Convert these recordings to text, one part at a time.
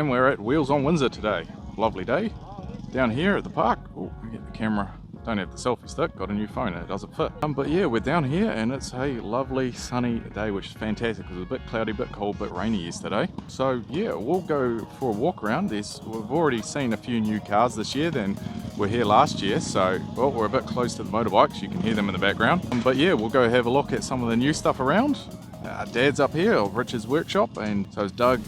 and we're at Wheels on Windsor today. Lovely day down here at the park. Oh, I get the camera. Don't have the selfie stick, got a new phone, it doesn't fit. But yeah, we're down here and it's a lovely sunny day, which is fantastic. It was a bit cloudy, a bit cold, a bit rainy yesterday. So yeah, we'll go for a walk around. We've already seen a few new cars this year than were here last year. So, well, we're a bit close to the motorbikes. You can hear them in the background. But yeah, we'll go have a look at some of the new stuff around. Dad's up here of Richard's workshop, and so is Doug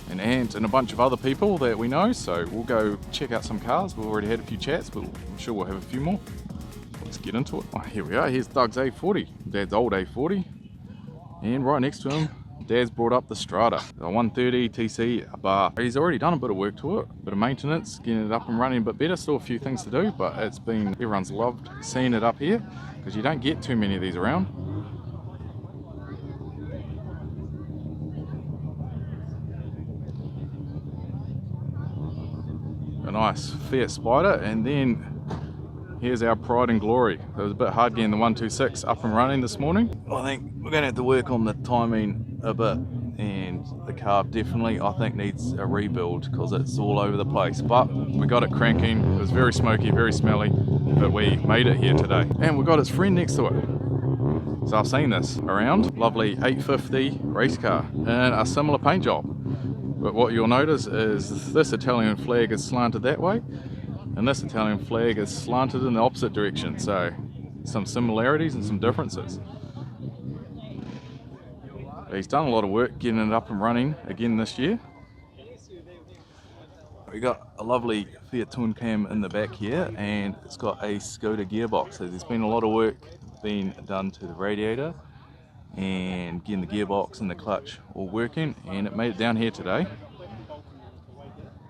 and Ant and a bunch of other people that we know, so we'll go check out some cars. We've already had a few chats, but I'm sure we'll have a few more. Let's get into it. Oh, here we are. Here's Doug's A40, Dad's old A40, and right next to him Dad's brought up the Strata, a 130 TC bar. He's already done a bit of work to it, a bit of maintenance, getting it up and running a bit better. Still a few things to do, but everyone's loved seeing it up here because you don't get too many of these around. A nice Fiat Spider, and then here's our pride and glory. It was a bit hard getting the 126 up and running this morning. I think we're going to have to work on the timing a bit, and the car definitely, I think, needs a rebuild because it's all over the place. But we got it cranking. It was very smoky, very smelly, but we made it here today. And we got its friend next to it. So I've seen this around. Lovely 850 race car in a similar paint job. But what you'll notice is this Italian flag is slanted that way, and this Italian flag is slanted in the opposite direction. So some similarities and some differences. He's done a lot of work getting it up and running again this year. We got a lovely Fiat twin cam in the back here, and it's got a Skoda gearbox. So there's been a lot of work being done to the radiator and getting the gearbox and the clutch all working, and it made it down here today.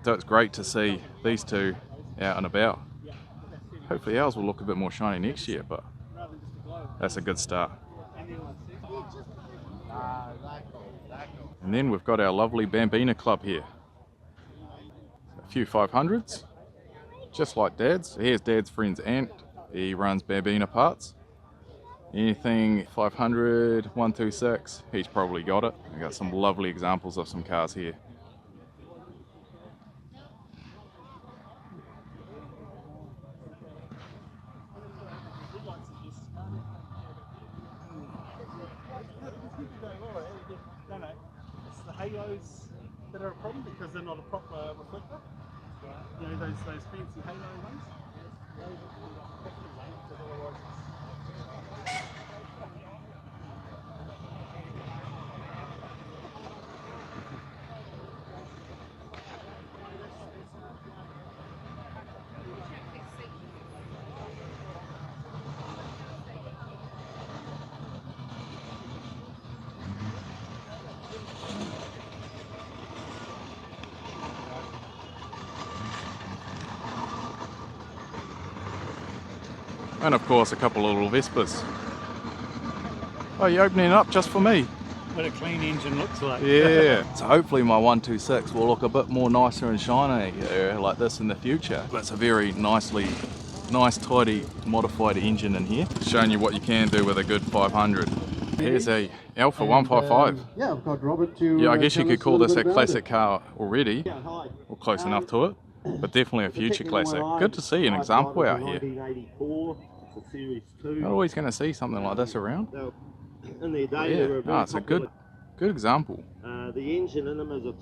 So it's great to see these two out and about. Hopefully ours will look a bit more shiny next year, but that's a good start. And then we've got our lovely Bambina Club here. A few 500s, just like Dad's. Here's Dad's friend's Ant. He runs Bambina parts. Anything 500, 126, he's probably got it. We've got some lovely examples of some cars here. It's the halos that are a problem because they're not a proper reflector. You know, those fancy halo ones. And of course a couple of little Vespas. Oh, you're opening it up just for me? What a clean engine looks like. Yeah. So hopefully my 126 will look a bit more nicer and shiny like this in the future. But it's a very nice, tidy, modified engine in here. Showing you what you can do with a good 500. Here's a Alpha 155. Yeah, I've got Robert to. Yeah, I guess you could call this a classic it. car already, or close enough to it, but definitely a future classic. Good to see an example out here. 1984. It's a Series 2. Not always going to see something like this around. So, in their day, they were very it's a good example. the engine in them is a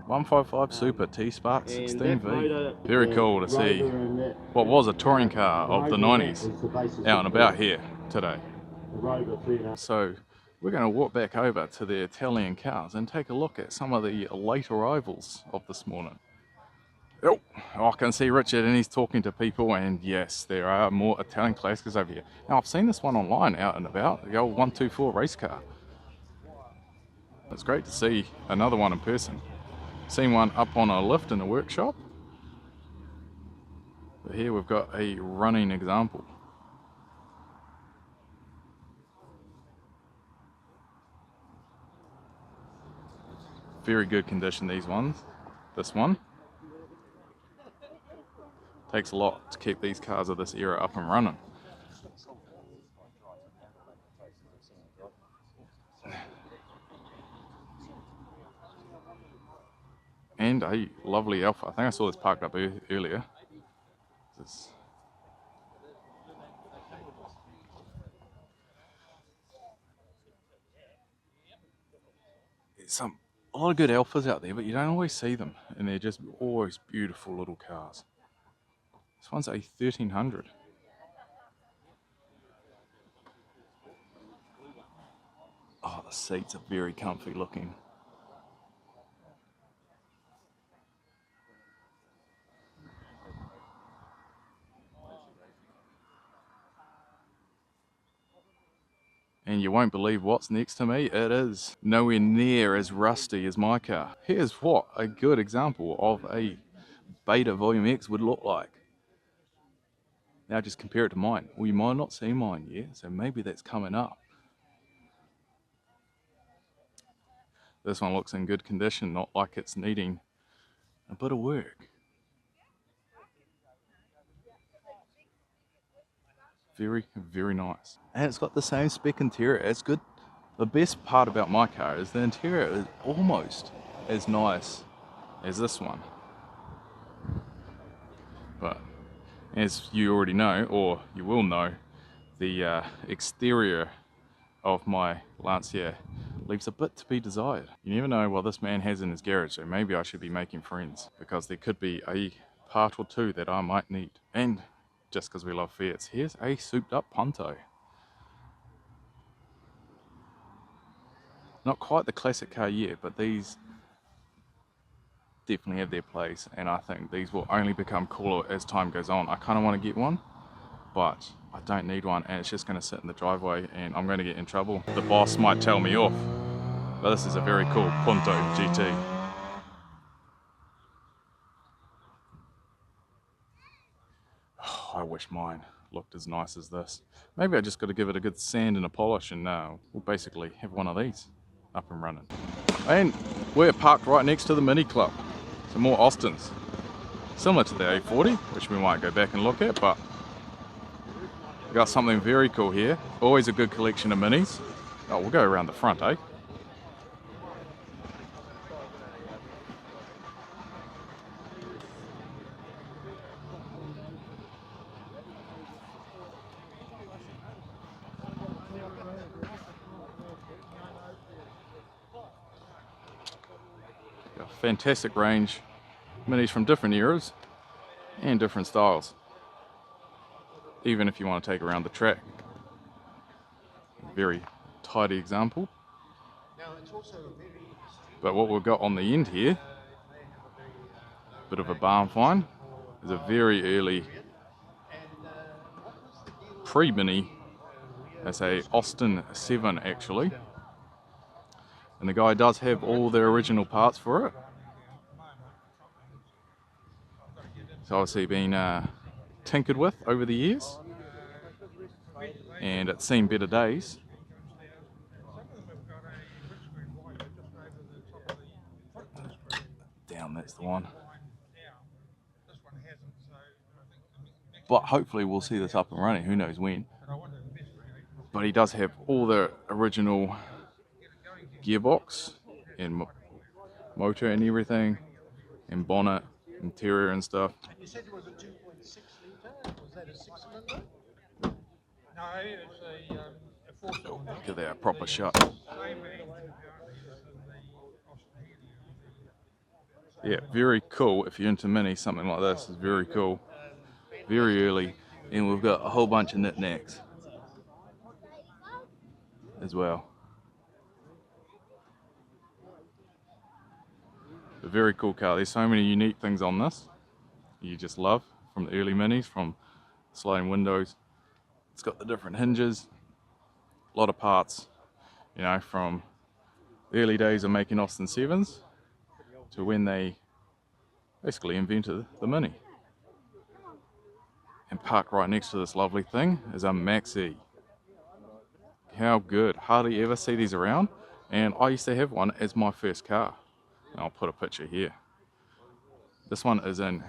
155 Super T-Spark 16V. motor, Very cool to see what was a touring car of the 90s out and about here today. So we're going to walk back over to the Italian cars and take a look at some of the late arrivals of this morning. Oh, I can see Richard and he's talking to people, and yes, there are more Italian classics over here. Now I've seen this one online out and about, the old 124 race car. It's great to see another one in person. Seen one up on a lift in a workshop. But here we've got a running example. Very good condition, these ones. This one. Takes a lot to keep these cars of this era up and running. And a lovely Alpha. I think I saw this parked up earlier. This, there's a lot of good Alphas out there, but you don't always see them, and they're just always beautiful little cars. This one's a 1300. Oh, the seats are very comfy looking. And you won't believe what's next to me. It is nowhere near as rusty as my car. Here's what a good example of a Beta Volume X would look like. Now just compare it to mine. Well, you might not see mine yet, so maybe that's coming up. This one looks in good condition, not like it's needing a bit of work. Very, very nice. And it's got the same spec interior. It's good. The best part about my car is the interior is almost as nice as this one. But as you already know, or you will know, the exterior of my Lancia leaves a bit to be desired. You never know what this man has in his garage, so maybe I should be making friends, because there could be a part or two that I might need. And just because we love Fiats, here's a souped up Punto. Not quite the classic car yet, but these definitely have their place, and I think these will only become cooler as time goes on. I kind of want to get one, but I don't need one, and it's just going to sit in the driveway and I'm going to get in trouble. The boss might tell me off, but this is a very cool Punto GT. Oh, I wish mine looked as nice as this. Maybe I just got to give it a good sand and a polish, and we'll basically have one of these up and running. And we're parked right next to the Mini Club. Some more Austins. Similar to the A40, which we might go back and look at, but we got something very cool here. Always a good collection of Minis. Oh, we'll go around the front, eh? Fantastic range, Minis from different eras and different styles, even if you want to take around the track. Very tidy example. But what we've got on the end here, bit of a barn find, is a very early pre-Mini. That's a Austin 7 actually, and the guy does have all the original parts for it. It's obviously been tinkered with over the years, and it's seen better days. Down, that's the one. But hopefully we'll see this up and running, who knows when. But he does have all the original gearbox and motor and everything, and bonnet, interior and stuff. And you said it was a 2.6 litre. Was that a 6-cylinder? No, it's a 4-cylinder. Look at that proper shot. Yeah, very cool. If you're into Mini, something like this is very cool. Very early, and we've got a whole bunch of knickknacks as well. A very cool car. There's so many unique things on this you just love, from the early Minis, from sliding windows. It's got the different hinges, a lot of parts, you know, from the early days of making Austin 7s to when they basically invented the Mini. And parked right next to this lovely thing is a Maxi. How good. Hardly ever see these around, and I used to have one as my first car. And I'll put a picture here. This one is in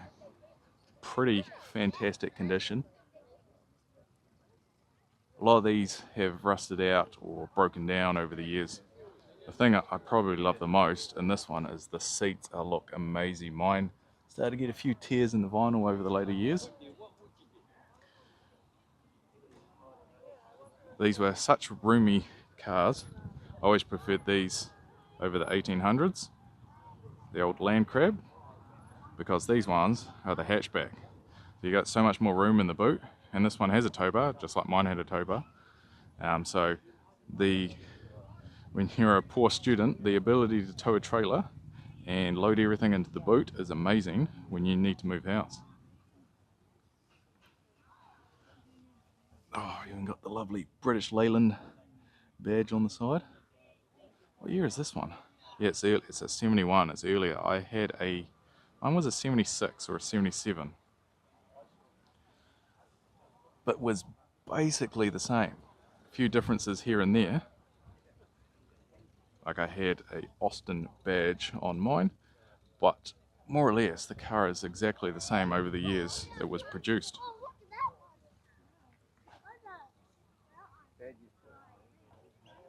pretty fantastic condition. A lot of these have rusted out or broken down over the years, The thing I probably love the most in this one is the seats look amazing. Mine started to get a few tears in the vinyl over the later years. These were such roomy cars. I always preferred these over the 1800s, the old Land Crab, because these ones are the hatchback. So you got so much more room in the boot, and this one has a tow bar, just like mine had a tow bar. When you're a poor student, the ability to tow a trailer and load everything into the boot is amazing when you need to move house. Oh, you even got the lovely British Leyland badge on the side. What year is this one? Yeah, it's a 71, it's earlier. Mine was a 76 or a 77. But was basically the same. A few differences here and there. Like I had a Austin badge on mine, but more or less the car is exactly the same over the years it was produced.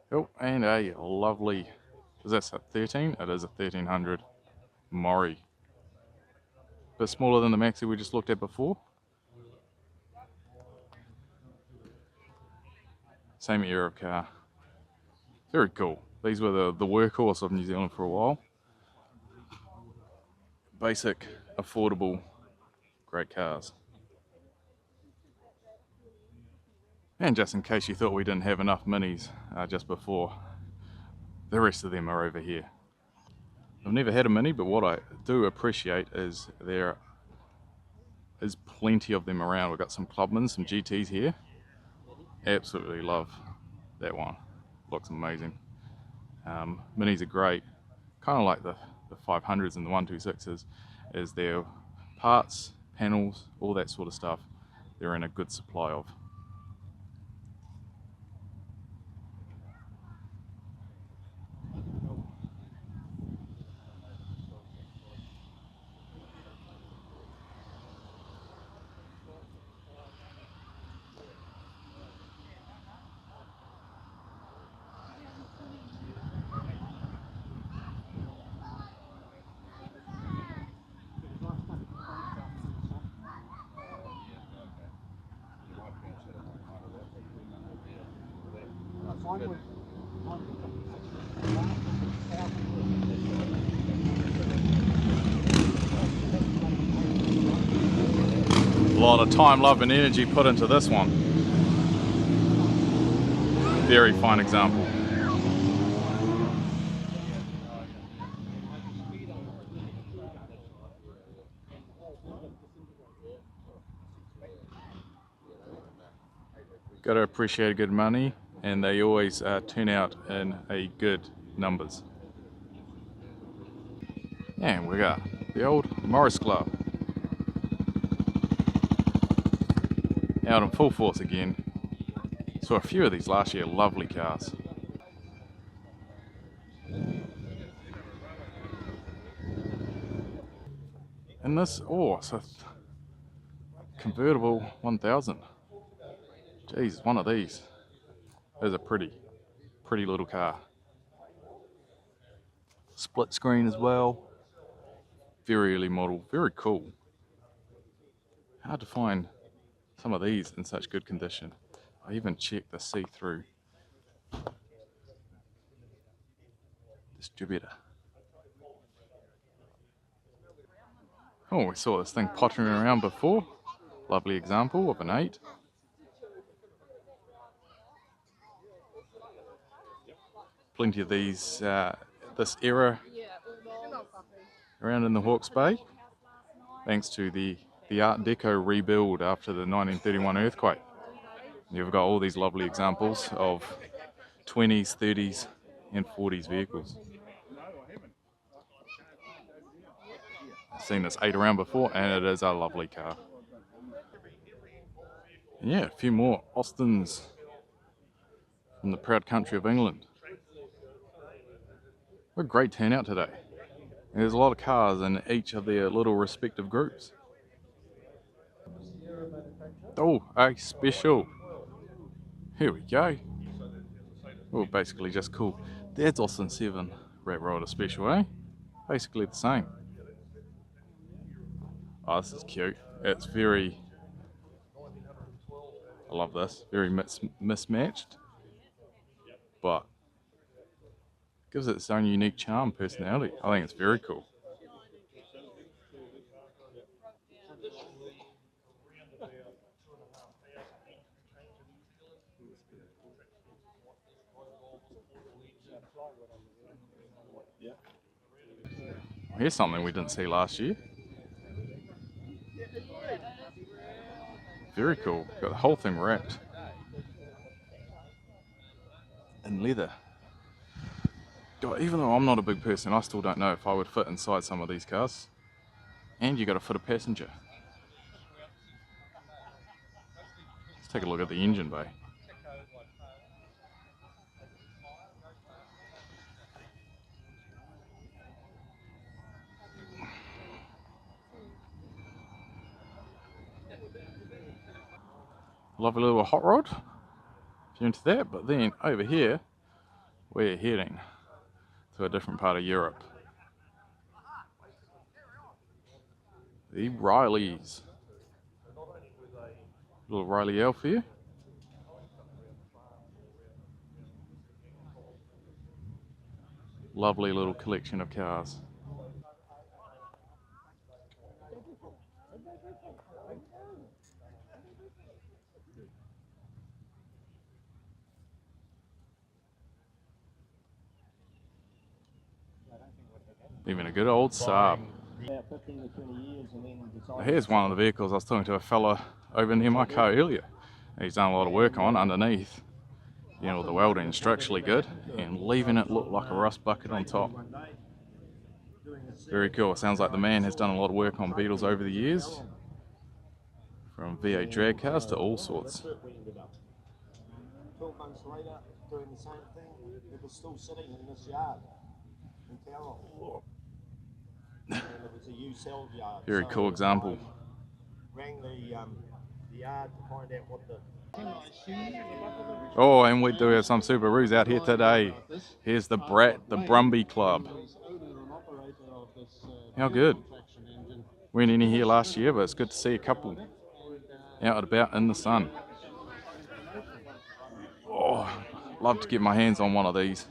Oh, and a lovely, is that a 13? It is a 1300 Mori. A bit smaller than the Maxi we just looked at before. Same era of car. Very cool. These were the workhorse of New Zealand for a while. Basic, affordable, great cars. And just in case you thought we didn't have enough minis just before, the rest of them are over here. I've never had a mini, but what I do appreciate is there is plenty of them around. We've got some Clubmans, some GTs here. Absolutely love that one. Looks amazing. Minis are great. Kind of like the 500s and the 126s, is their parts, panels, all that sort of stuff, they're in a good supply of. A lot of time, love and energy put into this one. Very fine example. Got to appreciate good money, and they always turn out in a good numbers. And we got the old Morris Club out in full force again. Saw a few of these last year, lovely cars. And this, so convertible 1000. Geez, one of these is a pretty little car. Split screen as well. Very early model, very cool. Hard to find some of these in such good condition. I even checked the see-through distributor. Oh, we saw this thing pottering around before. Lovely example of an 8. Plenty of these, this era around in the Hawke's Bay, thanks to the Art Deco rebuild after the 1931 earthquake. You've got all these lovely examples of 20s, 30s and 40s vehicles. I've seen this 8 around before, and it is a lovely car. And yeah, a few more Austins from the proud country of England. What a great turnout today. And there's a lot of cars in each of their little respective groups. Oh, a special. Here we go. Oh, basically just cool. Dad's Austin 7 Rat Rider Special, eh? Basically the same. Oh, this is cute. It's very, I love this, very mismatched, but gives it its own unique charm, personality. I think it's very cool. Here's something we didn't see last year. Very cool. Got the whole thing wrapped in leather. God, even though I'm not a big person, I still don't know if I would fit inside some of these cars. And you got to fit a passenger. Let's take a look at the engine bay. Lovely little hot rod, if you're into that. But then over here, we're heading to a different part of Europe. The Rileys. Little Riley elf here. Lovely little collection of cars. Even a good old Saab. Here's one of the vehicles I was talking to a fella over near my car earlier. He's done a lot of work on underneath. You know, the welding structurally good and leaving it look like a rust bucket on top. Very cool. It sounds like the man has done a lot of work on Beetles over the years. From V8 drag cars to all sorts. 12 months later, doing the same thing, it was still sitting in this yard in Cowell. And it was a used sales yard. Very cool example. Rang the yard to find out what the... Oh, and we do have some Subarus out here today. Here's the Brat, the Brumby Club. How good. We weren't any here last year, but it's good to see a couple out and about in the sun. Oh, love to get my hands on one of these.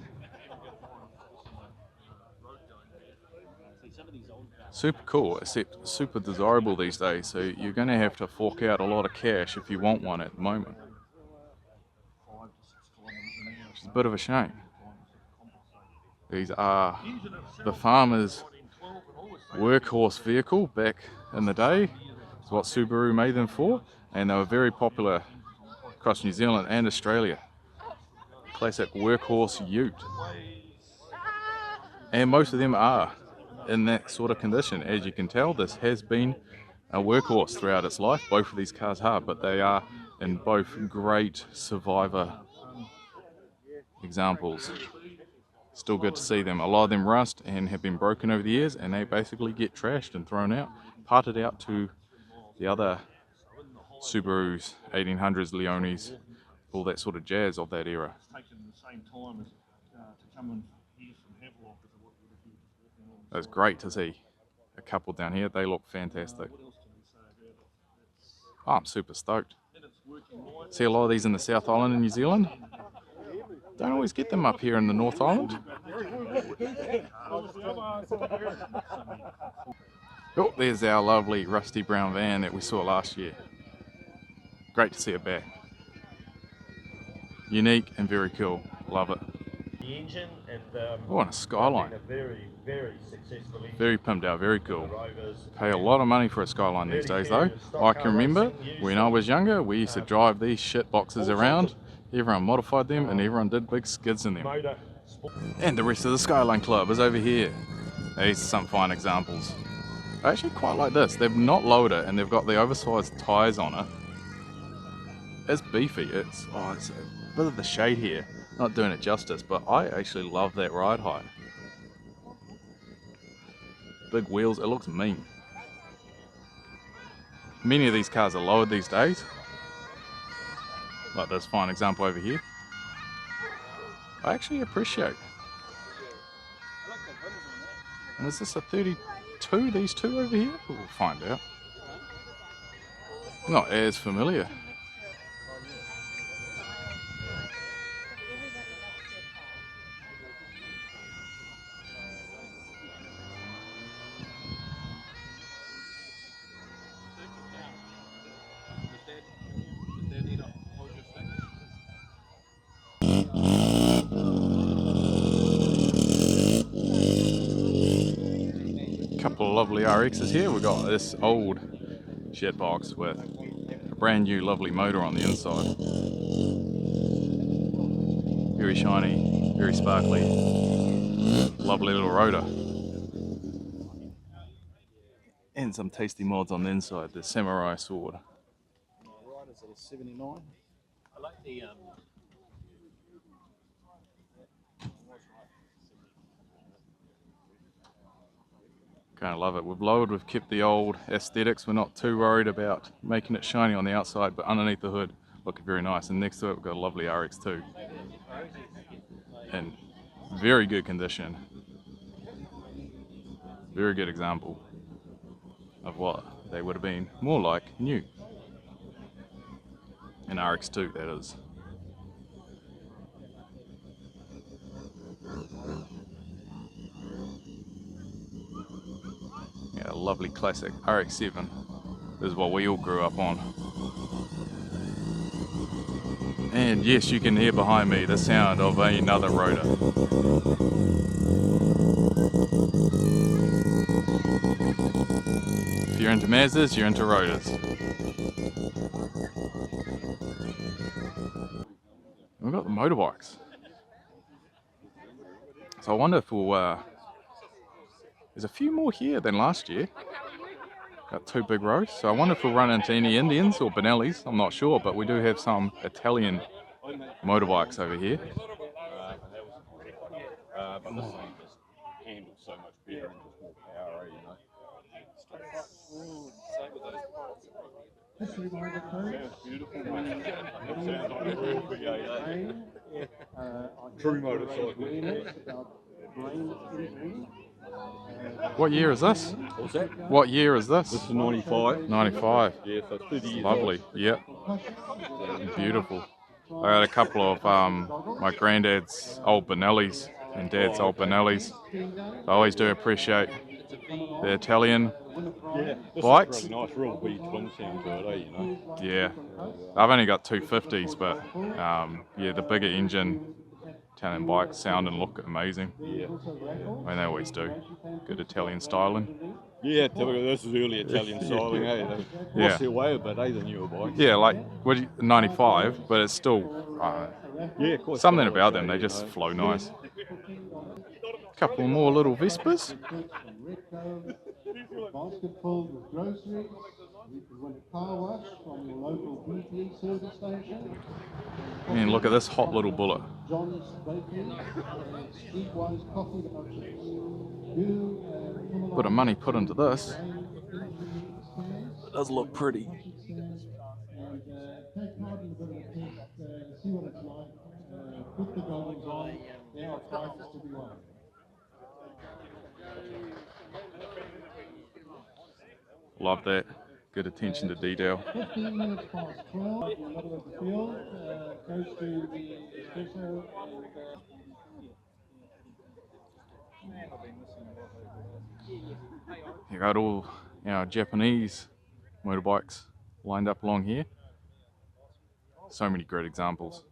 Super cool, except super desirable these days, so you're going to have to fork out a lot of cash if you want one at the moment. Which is a bit of a shame. These are the farmer's workhorse vehicle back in the day. It's what Subaru made them for, and they were very popular across New Zealand and Australia. Classic workhorse ute. And most of them are in that sort of condition. As you can tell, this has been a workhorse throughout its life. Both of these cars are, but they are in both great survivor examples. Still good to see them. A lot of them rust and have been broken over the years, and they basically get trashed and thrown out, parted out to the other Subarus, 1800s, Leonis, all that sort of jazz of that era. It's great to see a couple down here. They look fantastic. Oh, I'm super stoked. See a lot of these in the South Island in New Zealand. Don't always get them up here in the North Island. Oh, there's our lovely rusty brown van that we saw last year. Great to see it back. Unique and very cool. Love it. The engine and oh, and a Skyline. Very successfully. Very pimped out, very cool. Pay a lot of money for a Skyline these days though. I can remember when I was younger, we used to drive these shit boxes around. Everyone modified them and everyone did big skids in them. And the rest of the Skyline Club is over here. These are some fine examples. I actually quite like this. They've not lowered it and they've got the oversized tyres on it. It's beefy. It's a bit of the shade here. Not doing it justice, but I actually love that ride height. Big wheels, it looks mean. Many of these cars are lowered these days. Like this fine example over here. I actually appreciate And is this a 32, these two over here? We'll find out. Not as familiar. Couple of lovely RXs here. We've got this old jet box with a brand new lovely motor on the inside. Very shiny, very sparkly, lovely little rotor. And some tasty mods on the inside, the samurai sword. Right, is it a 79? I like the Kind of love it. We've kept the old aesthetics. We're not too worried about making it shiny on the outside, but underneath the hood, looking very nice. And next to it, we've got a lovely RX2 in very good condition. Very good example of what they would have been more like new. An RX2, that is. Yeah, a lovely classic RX-7. This is what we all grew up on. And yes, you can hear behind me the sound of another rotor. If you're into Mazdas, you're into rotors. We've got the motorbikes. So I wonder if we'll... there's a few more here than last year. Got two big rows. So I wonder if we'll run into any Indians or Benellis. I'm not sure, but we do have some Italian motorbikes over here. But this thing just handles so much better and just more power, you know. Sounds beautiful, mate. It sounds like a real big true motorcycle. What year is this? What's that? What year is this? This is 95. 95. Yeah, so it's 30 years Lovely. Yep. Beautiful. I had a couple of my granddad's old Benellis and dad's old Benellis. I always do appreciate the Italian bikes. Really nice, real wee twin sound to it, you know. Yeah. I've only got 250s, but yeah, the bigger engine Italian bikes sound and look amazing. Yeah. I mean, they always do. Good Italian styling. Yeah, typical. This is early Italian styling, eh? They lost their way a bit, eh, the newer bikes. Yeah, like 95, but it's still Yeah, of course. something about them. They just flow nice. Couple more little Vespas. Basket filled with groceries. You can win a car wash from your local BP service station. And look at this hot little bullet. John's Bakery, Streetwise Coffee Department. Bit of money put into this. It does look pretty. And take part in a bit of a test, see what it's like. Put the goggles on. There are prizes to be won. Love that. Good attention to detail. 15 minutes past 12, in the middle of the field, goes to the espresso You got all our Japanese motorbikes lined up along here. So many great examples.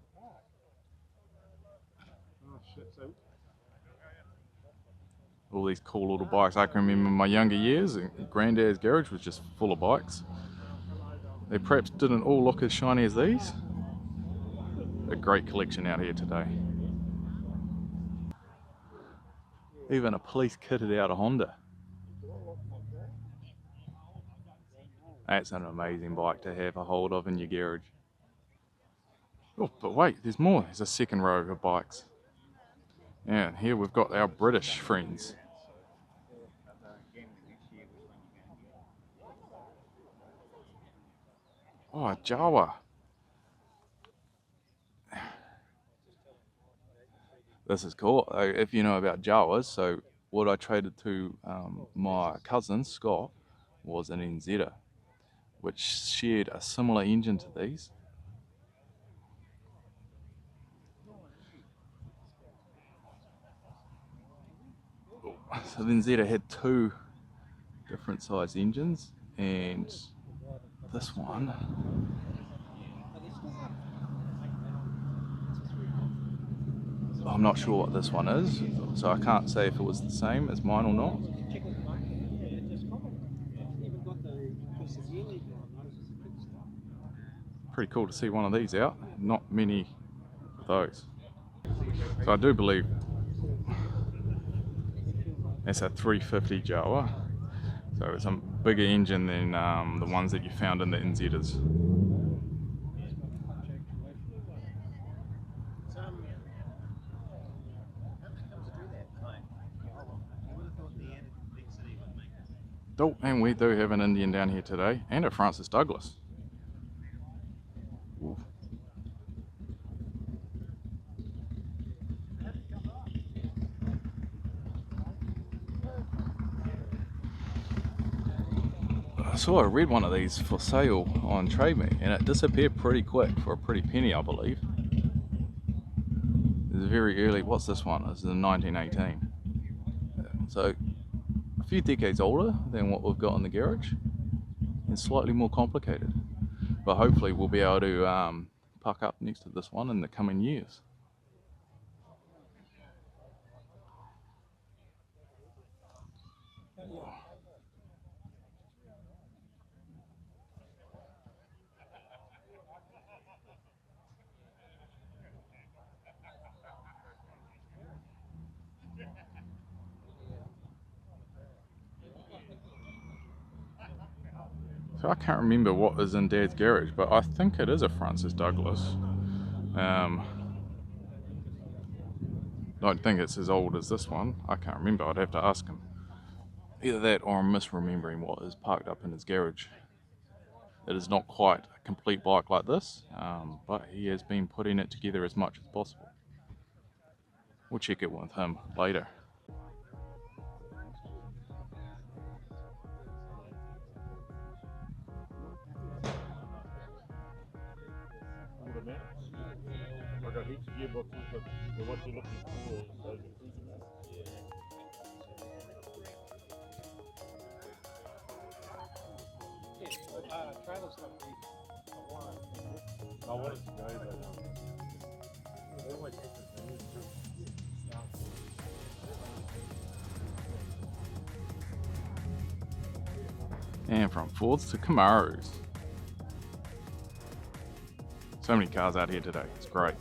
All these cool little bikes. I can remember my younger years, Granddad's garage was just full of bikes. They perhaps didn't all look as shiny as these. A great collection out here today. Even a police kitted out a Honda. That's an amazing bike to have a hold of in your garage. Oh, but wait, there's more. There's a second row of bikes. Yeah, and here we've got our British friends. Oh, a Jawa. This is cool. If you know about Jawas, so what I traded to my cousin Scott was an NZer, which shared a similar engine to these. So the NZer had two different size engines, and this one I'm not sure what this one is, so I can't say if it was the same as mine or not. Pretty cool to see one of these out, not many of those. So I do believe it's a 350 Jawa, so it's a bigger engine than the ones that you found in the NZers. Oh, and we do have an Indian down here today, and a Francis Douglas. Ooh. I saw a red one of these for sale on Trade Me, and it disappeared pretty quick for a pretty penny, I believe. It's very early. What's this one? This is in 1918. So a few decades older than what we've got in the garage, and slightly more complicated. But hopefully we'll be able to park up next to this one in the coming years. So I can't remember what is in Dad's garage, but I think it is a Francis Douglas. Don't think it's as old as this one. I can't remember. I'd have to ask him. Either that or I'm misremembering what is parked up in his garage. It is not quite a complete bike like this, but he has been putting it together as much as possible. We'll check it with him later. I got heaps of gearboxes, but what you're looking for is those improvements. Trailer's got to be a line. I wanted to go, but They always take the news too. And from Fords to Camarus. So many cars out here today, it's great.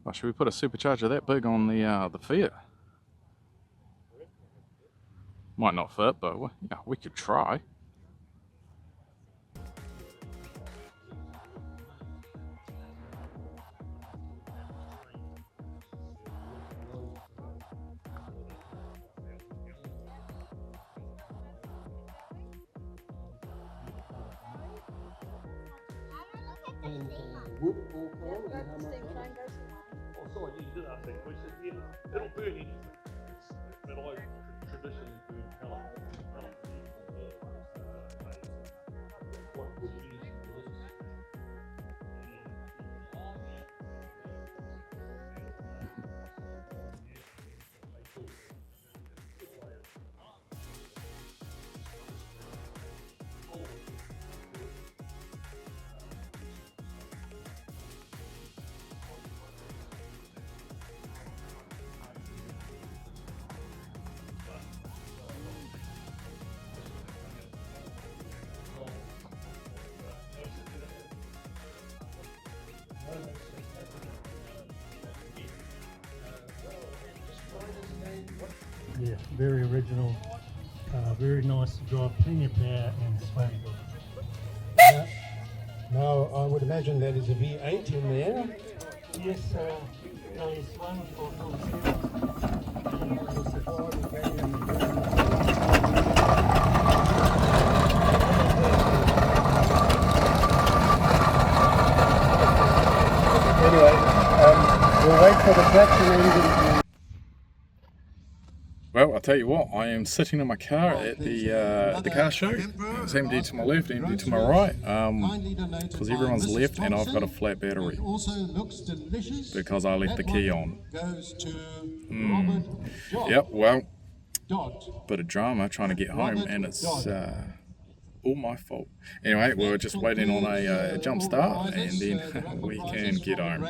Oh, should we put a supercharger that big on the Fiat? Might not fit, but yeah, we could try. And wood or coal, and how much? oh, sorry, you did ask that question. Yeah, it'll burn anything. But I traditionally burn pellet. What would you use for this? Yeah, very original, very nice to drive, plenty of power and sway. Now, I would imagine that is a V8 in there. Yes, phase one for full We'll wait for the traction engine to... Well, I'll tell you what, I am sitting in my car at the car show. It's empty to my left, empty to my right, because everyone's left and I've got a flat battery because I left the key on. Yep, well, bit of drama trying to get home, and it's all my fault. Anyway, we're just waiting on a jump start and then we can get home.